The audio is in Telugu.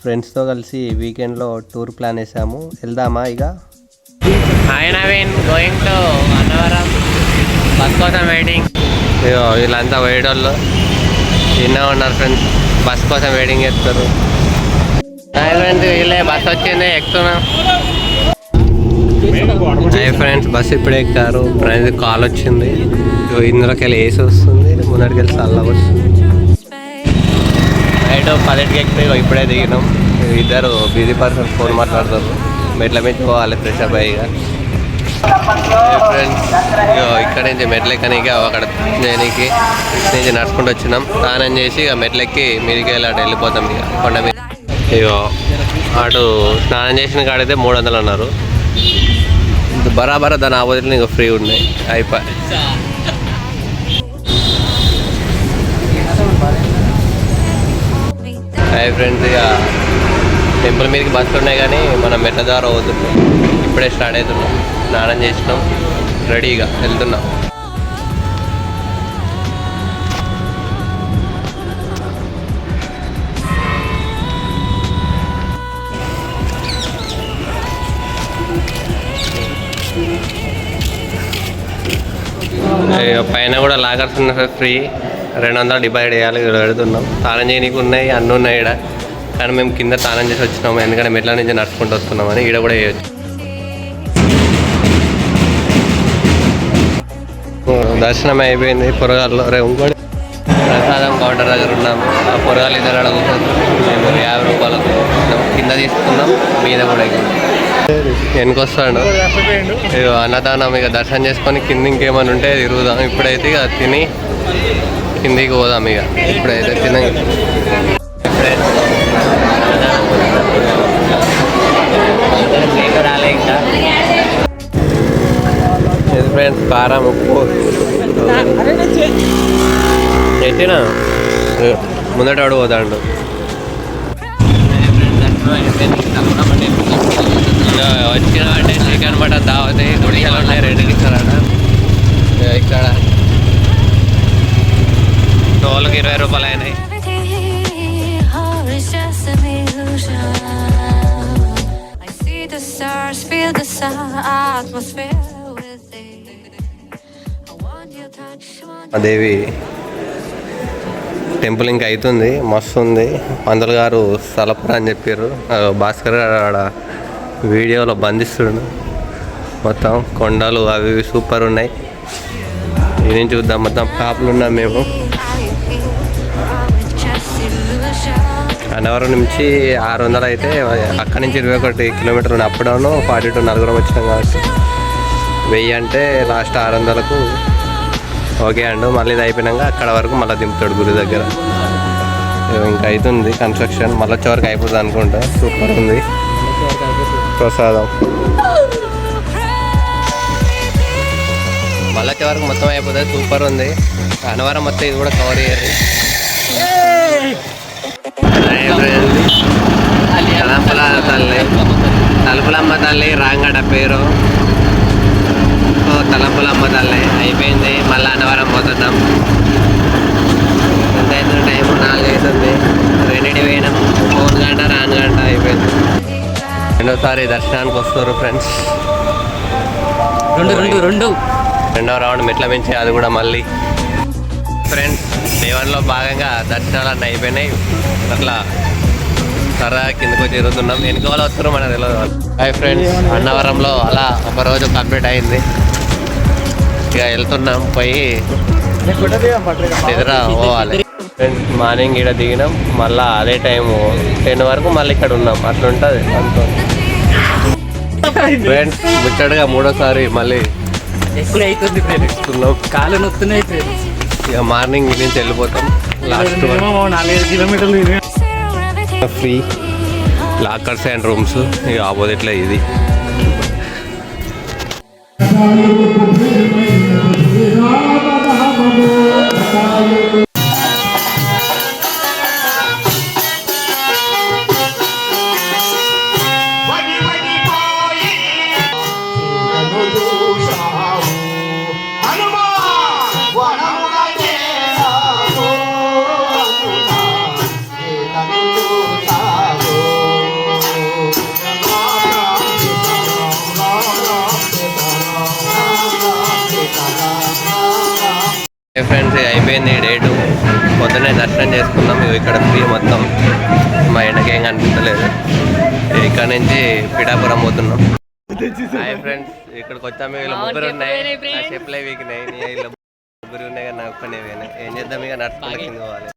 ఫ్రెండ్స్తో కలిసి వీకెండ్లో టూర్ ప్లాన్ వేసాము. వెళ్దామా ఇక? Hi Naveen, going to Annavaram. Bus కోసం వెయిటింగ్. వీళ్ళంతా వేయడోళ్ళు చిన్నగా ఉన్నారు ఫ్రెండ్స్, బస్ కోసం వెయిటింగ్ చేస్తారు. హాయ్ ఫ్రెండ్స్, వీళ్ళే బస్ వచ్చింది, ఎక్కుతున్నాం. హాయ్ ఫ్రెండ్స్, బస్ ఇప్పుడే ఎక్కారు. ఫ్రెండ్స్ కాల్ వచ్చింది, ఇందులోకి వెళ్ళి ఏసీ వస్తుంది, ముందరికి వెళ్ళి చల్లగా వస్తుంది. నైట్ 10కి ఎక్కితే ఇప్పుడే దిగినాం. ఇద్దరు బిజీ పర్సన్ ఫోన్ మాట్లాడతారు. మెట్ల మీద పోవాలి ఫ్రెష్ అప్ అయ్యి. ఫ్రెండ్స్ ఇక్కడ నుంచి మెట్లెక్కని అక్కడ చేయడానికి నుంచి నడుచుకుంటూ వచ్చినాం. స్నానం చేసి ఇక మెట్లెక్కి మీదికి వెళ్ళి అటు వెళ్ళిపోతాం. ఇక కొండ మీద ఇగో అటు స్నానం చేసిన కాడైతే 300 అన్నారు. బరాబర దాని ఆపోజిట్లో ఇంకా ఫ్రీ ఉన్నాయి. అయిపోయి హాయ్ ఫ్రెండ్స్, ఇక టెంపుల్ మీదకి బస్సులు ఉన్నాయి కానీ మనం మెట్ల ద్వారా పోతున్నాం. ఇప్పుడే స్టార్ట్ అవుతున్నాం. స్నానం చేసినాం, రెడీగా వెళ్తున్నాం. పైన కూడా లాకర్స్ ఉన్నాయి, ఫ్రీ 200 డిపాజిట్ చేయాలి. వెళుతున్నాం. స్నానం చేయడానికి ఉన్నాయి, అన్నీ ఉన్నాయి ఇక్కడ. కానీ మేము కింద స్నానం చేసి వచ్చినాము, ఎందుకంటే మెట్ల నుంచి నడుచుకుంటూ వస్తున్నామని. ఈడ కూడా వేయచ్చు. దర్శనం అయిపోయింది. పొరగాల్లో ఇంకోటి ప్రసాదం కౌంటర్ దగ్గర ఉన్నాము. ఆ పొరగాలు ఇద్దరు అడుగుతారు. మేము 50 రూపాయలకు కింద తీసుకున్నాం, మీద కూడా వెనుకొస్తాడు. ఇక అన్నదానం ఇక దర్శనం చేసుకొని కింద ఇంకేమైనా ఉంటే తిరుగుదాం. ఇప్పుడైతే ఇక తిని కిందికి పోదాం. ఇక ఇప్పుడైతే తిన రాలే ఇంకా. ఫ్రెండ్స్ కారం ఉప్పు ఎట్టినా ముందట వాడు పోతాడు. వచ్చిన అంటే చికెన్ మటన్ దావతే గుడికలు ఉన్నాయి, 2కి ఇస్తారట. ఇక్కడ టోల్కి 20 రూపాయలు అయినాయి. దేవి టెంపుల్ ఇంకా అవుతుంది, మస్తు ఉంది. పంతులు గారు సలపుర అని చెప్పారు. భాస్కర్ గారు ఆడ వీడియోలో బంధిస్తుడు. మొత్తం కొండలు అవి సూపర్ ఉన్నాయి. ఇది చూద్దాం. మొత్తం కాపులు ఉన్నాం మేము. అన్నవరం నుంచి 600 అయితే అక్కడి నుంచి 21 కిలోమీటర్లు అప్ డౌన్. 42 నలుగురం వచ్చినాం కాబట్టి 1000 అంటే లాస్ట్ 600కు ఓకే అండు. మళ్ళీ ఇది అయిపోయినాక అక్కడ వరకు మళ్ళీ దింపుతాడు గుడి దగ్గర. ఇంకా అవుతుంది కన్స్ట్రక్షన్. మళ్ళీ చివరికి అయిపోతుంది అనుకుంటా. సూపర్ ఉంది ప్రసాదం. మళ్ళీ చివరికి మొత్తం అయిపోతుంది. సూపర్ ఉంది. అన్నవరం మొత్తం ఇది కూడా కవర్ చేయాలి. తలంపుల తల్లి, తలుపులమ్మ తల్లి రాంగడ పేరు. తలంపులమ్మ తల్లి అయిపోయింది. మళ్ళీ అన్నవరం పోతున్నాం. ఎంత అవుతుంది? టైం 4 అవుతుంది. 2 పోయినాం. 3 గంట 2 గంట అయిపోయింది. రెండోసారి దర్శనానికి వస్తారు ఫ్రెండ్స్. రెండో రౌండ్ మెట్ల మించి, అది కూడా మళ్ళీ. ఫ్రెండ్స్ దేవన్లో భాగంగా దర్శనాలు అన్నీ అయిపోయినాయి. అట్లా సరదా కిందకు తిరుగుతున్నాం. వెనుక వాళ్ళు వస్తారు మనకు తెలియదు. హాయ్ ఫ్రెండ్స్, అన్నవరంలో అలా ఒకరోజు కంప్లీట్ అయింది. ఇక వెళ్తున్నాం. పోయి ఎదురా పోవాలి. ఫ్రెండ్స్ మార్నింగ్ ఇక్కడ దిగినాం. మళ్ళీ అదే టైము 10 వరకు మళ్ళీ ఇక్కడ ఉన్నాం. అట్లా ఉంటుంది అంతా. ఫ్రెండ్స్ ముచ్చటగా 3వ మళ్ళీ ఎక్కుతున్నాం. కాలు నొక్కుతున్నాయి. ఇక మార్నింగ్ నుంచి వెళ్ళిపోతాం. లాస్ట్ 4 కిలోమీటర్లు ఫ్రీ లాకర్స్ అండ్ రూమ్స్. ఇక ఆపోజిట్లో ఇది. ఫ్రెండ్స్ అయిపోయింది డేటు. పొద్దున్నే దర్శనం చేసుకున్నాం. ఇక్కడ ఫ్రీ మొత్తం, మా ఎండకి ఏం కనిపించలేదు. ఇక్కడ నుంచి పిఠాపురం పోతున్నాం. హాయ్ ఫ్రెండ్స్, ఇక్కడికి వచ్చాము. వీళ్ళు ముగ్గురు ఉన్నాయి, నా చెప్పులే వీకినాయి. వీళ్ళు ముగ్గురు ఉన్నాయి కానీ నాకు పని ఏం చేద్దాం, ఇక నడుచుకుంటే కింద పోవాలి.